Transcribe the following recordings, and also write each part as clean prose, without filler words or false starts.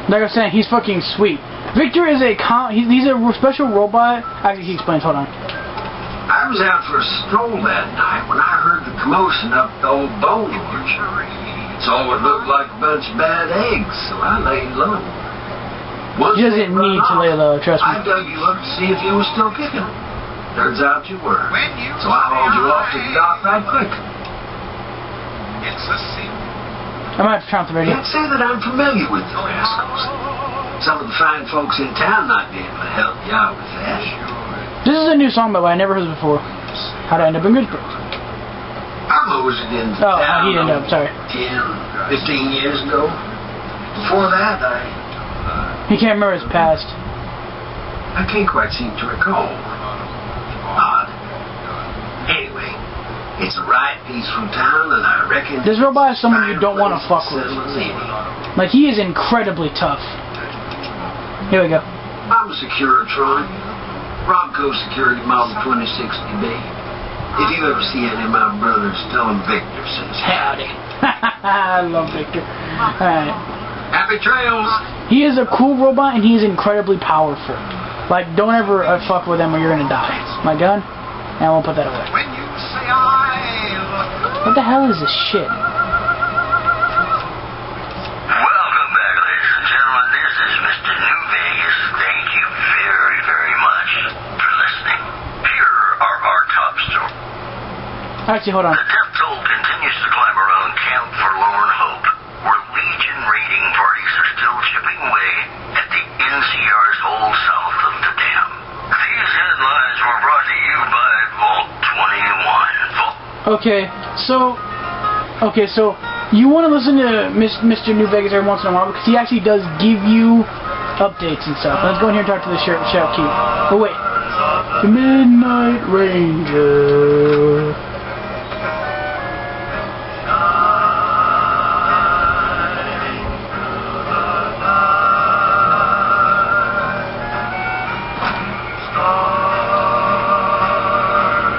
Like I was saying, he's fucking sweet. Victor is a he's a special robot. Actually, he explains. Hold on. I was out for a stroll that night when I heard the commotion up the old bone orchard. Saw what looked like a bunch of bad eggs, so I laid low. He doesn't need to lay low, trust me. I dug you up to see if you were still kicking. Turns out you were. So I hauled you off to the dock right quick. I might have to turn off the radio. Can't say that I'm familiar with the rascals. Some of the fine folks in town might be able to help you out with that. This is a new song, by the way. I never heard this before. How'd I end up in Greensboro? I moseyed into Oh, town he didn't know. Sorry. 10, 15 years ago. Before that, He can't remember his past. I can't quite seem to recall. Odd. Anyway, it's a right peaceful town, and I reckon This robot is someone you don't want to fuck with. Like, he is incredibly tough. Here we go. I'm a Securitron. Robco Security Model 2060B. If you ever see any of my brothers, tell them Victor says Howdy. I love Victor. Alright. Happy trails! He is a cool robot, and he is incredibly powerful. Like, don't ever fuck with him or you're gonna die. My gun? And I won't put that away. What the hell is this shit? Welcome back, ladies and gentlemen. This is Mr. New Vegas. Thank you very, very much for listening. Here are our top stories. Actually, hold on. The death toll continues to climb around Camp Forlorn Hope, where Legion raiding parties are still chipping away at the NCR's hole south of the dam. These headlines were brought to you by Vault 21. Okay, so you want to listen to Mr. New Vegas every once in a while because he actually does give you updates and stuff. Let's go in here and talk to the sheriff. Oh wait, the Midnight Ranger.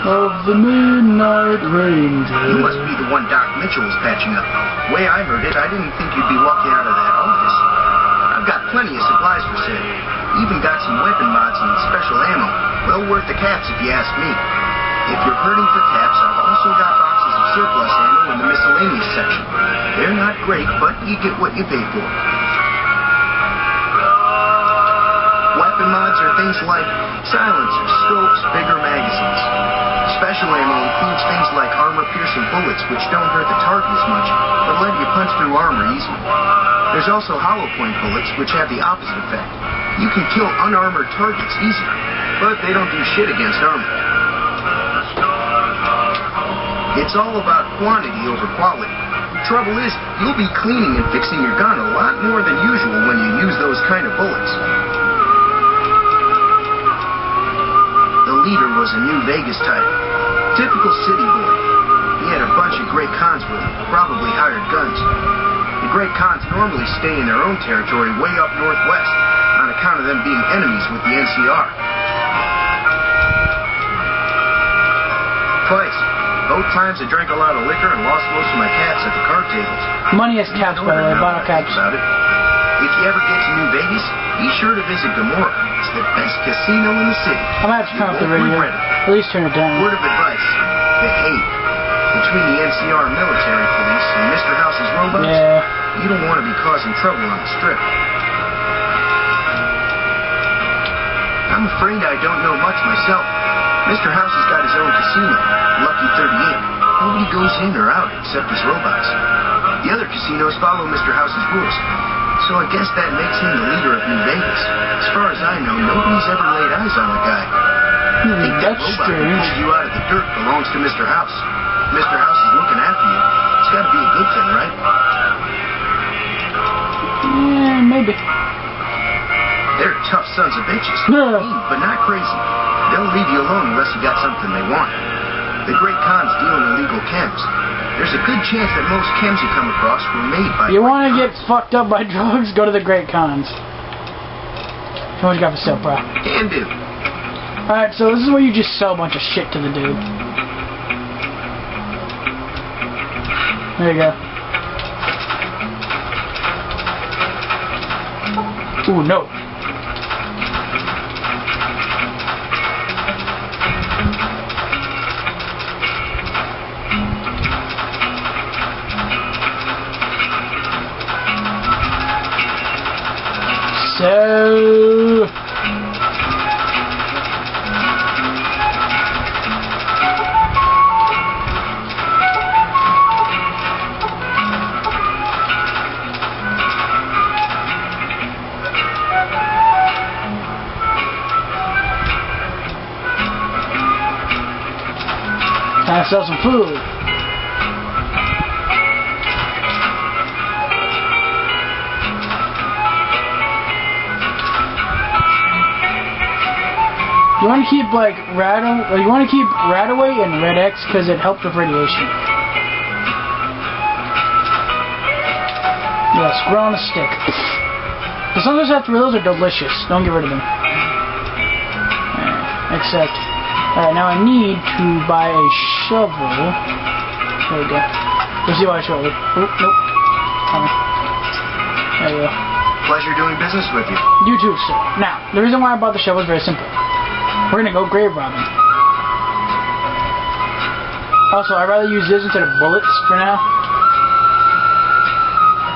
Of the Midnight Ranger. You must be the one Doc Mitchell was patching up. The way I heard it, I didn't think you'd be walking out of that office. I've got plenty of supplies for sale. Even got some weapon mods and special ammo. Well worth the caps if you ask me. If you're hurting for caps, I've also got boxes of surplus ammo in the miscellaneous section. They're not great, but you get what you pay for. Weapon mods are things like silencers, scopes, bigger magazines. Special ammo includes things like armor-piercing bullets, which don't hurt the target as much, but let you punch through armor easily. There's also hollow point bullets, which have the opposite effect. You can kill unarmored targets easier, but they don't do shit against armor. It's all about quantity over quality. The trouble is, you'll be cleaning and fixing your gun a lot more than usual when you use those kind of bullets. The leader was a New Vegas type. Typical city boy. He had a bunch of Great Khans with him, probably hired guns. The Great Khans normally stay in their own territory way up northwest, on account of them being enemies with the NCR. Twice. Both times I drank a lot of liquor and lost most of my caps at the card tables. Money has caps, by the way, bottle caps. About it. If you ever get to New Vegas, be sure to visit Gomorrah. It's the best casino in the city. I might have to turn off the radio. At least turn it down. Word of advice: behave. Between the NCR military police and Mr. House's robots, you don't want to be causing trouble on the strip. I'm afraid I don't know much myself. Mr. House has got his own casino, Lucky 38. Nobody goes in or out except his robots. The other casinos follow Mr. House's rules, so I guess that makes him the leader of New Vegas. As far as I know, nobody's ever laid eyes on the guy. I think that robot who pulled you out of the dirt belongs to Mr. House. Mr. House is looking after you. It's got to be a good thing, right? Yeah, maybe. They're tough sons of bitches. Mean, but not crazy. They'll leave you alone unless you got something they want. The Great Khans deal in illegal chems. There's a good chance that most chems you come across were made by... You want to get fucked up by drugs? Go to the Great Khans. What you got for sale, bro? Can do. Alright, so this is where you just sell a bunch of shit to the dude. There you go. Ooh, no. So... Time to sell some food. You want to keep like you want to keep Radaway and Red X because it helps with radiation. Yeah, squirrel on a stick. The Sunset Sarsaparillas are delicious. Don't get rid of them. Except, alright, now I need to buy a shovel. There we go. Let's see why I shovel. Oh, nope. There we go. Pleasure doing business with you. You too, sir. Now, the reason why I bought the shovel is very simple. We're gonna go grave robbing. Also, I'd rather use this instead of bullets for now.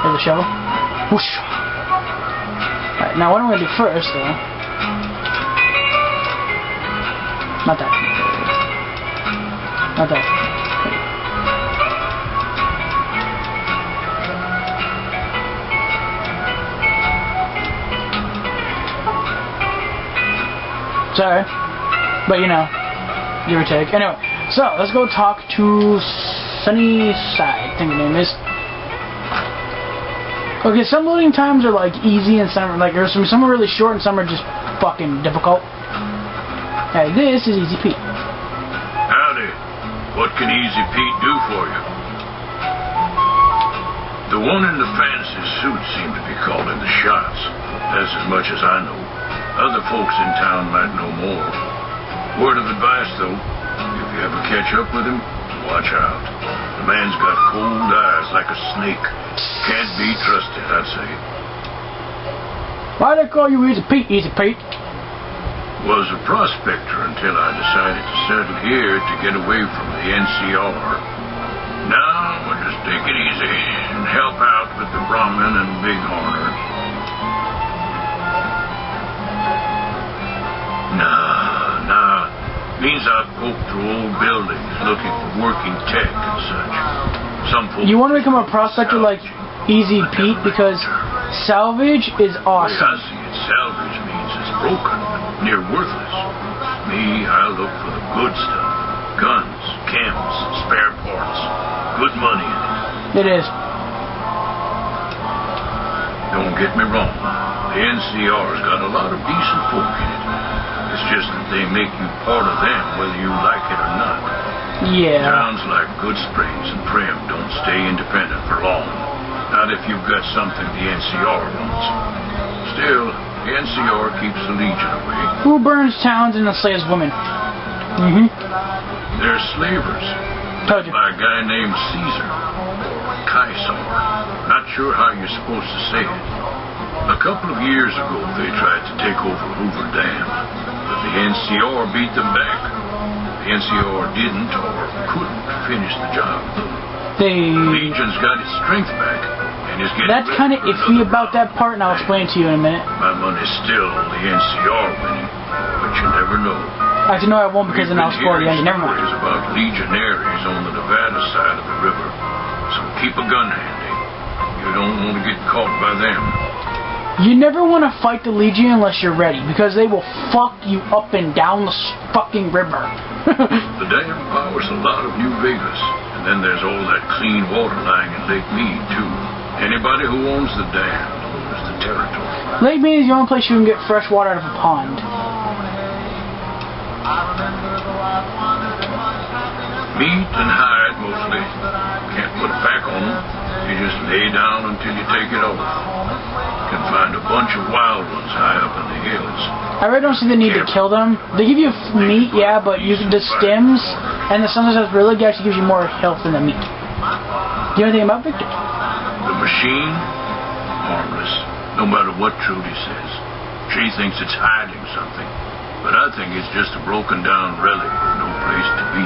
There's a shovel. Whoosh. Alright, now what I'm gonna do first, though. Not that. Not that. Sorry. But you know, give or take. Anyway, so let's go talk to Sunnyside, I think the name is. Okay, some loading times are like easy and some like some are really short and some are just fucking difficult. Hey, this is Easy Pete. Howdy. What can Easy Pete do for you? The one in the fancy suit seemed to be calling the shots. That's as much as I know. Other folks in town might know more. Word of advice, though, if you ever catch up with him, watch out. The man's got cold eyes like a snake. Can't be trusted, I'd say. Why they call you Easy Pete, Easy Pete? Was a prospector until I decided to settle here to get away from the NCR. Now, we'll just take it easy and help out with the Brahmin and Bighorner. Nah. Means I've poked through old buildings looking for working tech and such. Some folks... You want to become a prospector like Easy Pete because salvage is awesome. The way I see it, salvage means it's broken, near worthless. Me, I look for the good stuff. Guns, chems, spare parts. Good money in it. It is. Don't get me wrong. The NCR's got a lot of decent folk in it. It's just that they make you part of them whether you like it or not. Yeah. Towns like Good Springs and Prim don't stay independent for long. Not if you've got something the NCR wants. Still, the NCR keeps the Legion away. Who burns towns and enslaves women? They're slavers. Told you. By a guy named Caesar. Or Caesar. Not sure how you're supposed to say it. A couple of years ago, they tried to take over Hoover Dam. But the NCR beat them back. The NCR didn't or couldn't finish the job. The Legion's got its strength back and is getting... That's kind of iffy about that part, and I'll explain it to you in a minute. My money's still on the NCR winning, but you never know. Actually, no, I won't because then I'll spoil the ending. Never mind. Stories about legionaries on the Nevada side of the river, so keep a gun handy. You don't want to get caught by them. You never want to fight the Legion unless you're ready, because they will fuck you up and down the fucking river. The dam powers a lot of New Vegas, and then there's all that clean water lying in Lake Mead, too. Anybody who owns the dam owns the territory. Lake Mead is the only place you can get fresh water out of a pond. Meat and hide, mostly. Can't put a pack on them. You just lay down until you take it off. You can find a bunch of wild ones high up in the hills. I really don't see the need to kill them. They give you meat, yeah, but the stems and the Sunset Sarsaparilla actually gives you more health than the meat. Do you know anything about Victor? The machine? Harmless. No no matter what Trudy says. She thinks it's hiding something, but I think it's just a broken down relic with no place to be.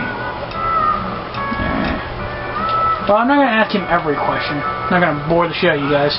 Well, I'm not going to ask him every question. I'm not going to bore the shit out of you guys.